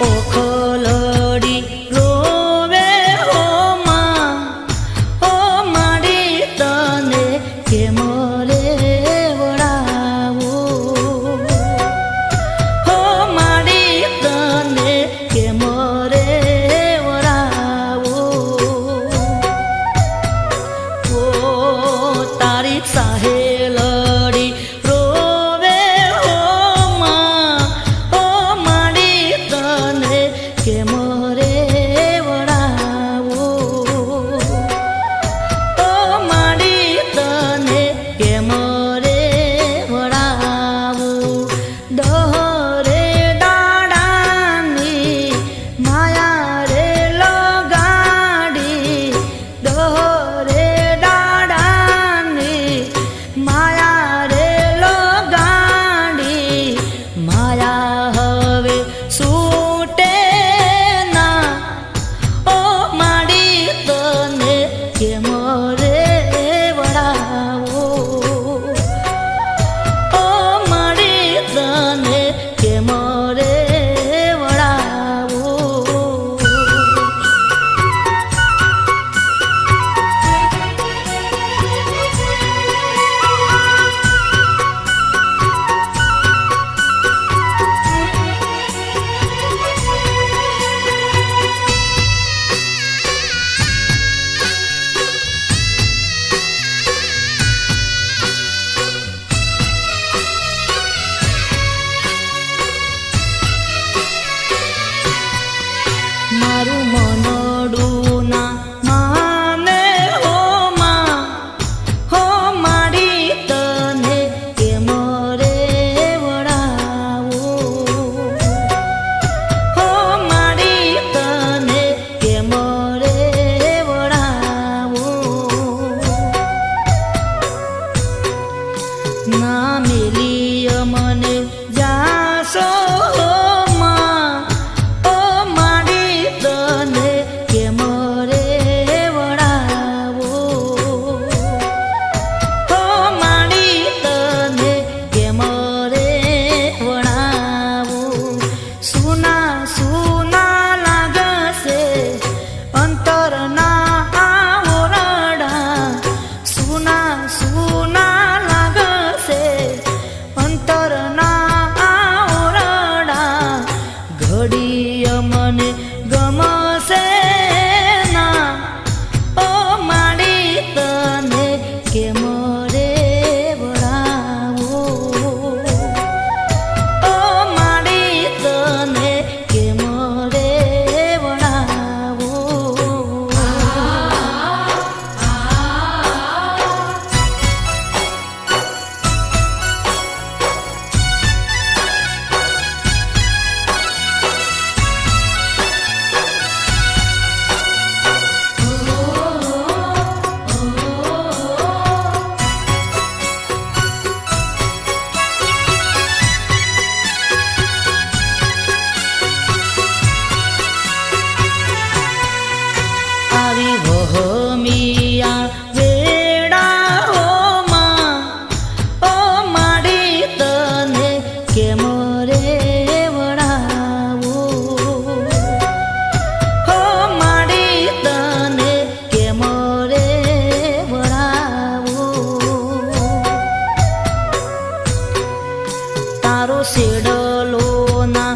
ઓખલડી રોવે હો માં ઓ માડી તને કેમ રે વળાવું હો માડી તને કેમ રે વળાવું ઓ તારી સાહેલડી રોવે હો માં ઓ માડી તને કેમ રે વળાવું ઓ માડી તને કેમ રે વળાવું દહરે દાડાની માયા રે લગાડી દહરે દાડાની માયા રે લગાડી માયા હવે છૂટે ના ઓ માડી તને કેમ રે વળાવું ઓ માડી તને કેમ રે વળાવું મારું મનડું ના માને હો માં હો માડી તને કેમ રે વળાવું હો માડી તને કેમ રે વળાવું ના મેલી મને જાશો હો માં ઓ માડી તને કેમ રે વળાવું હો માડી તને કેમ રે વળાવું સુના સુના લાગશે અંતરના આ ઓરડા સુના સુના લાગશે અંતરના આ ઓરડા ઘડીય મને ગમશે ના ઓ માડી તને કેમ રે વળાવું ઓ માડી તને કેમ રે વળાવું આવી વહમિયા વેડા હો માં ઓ માડી તને કેમ રે વળાવું હો માડી તને કેમ રે વળાવું તારો શેડલો ના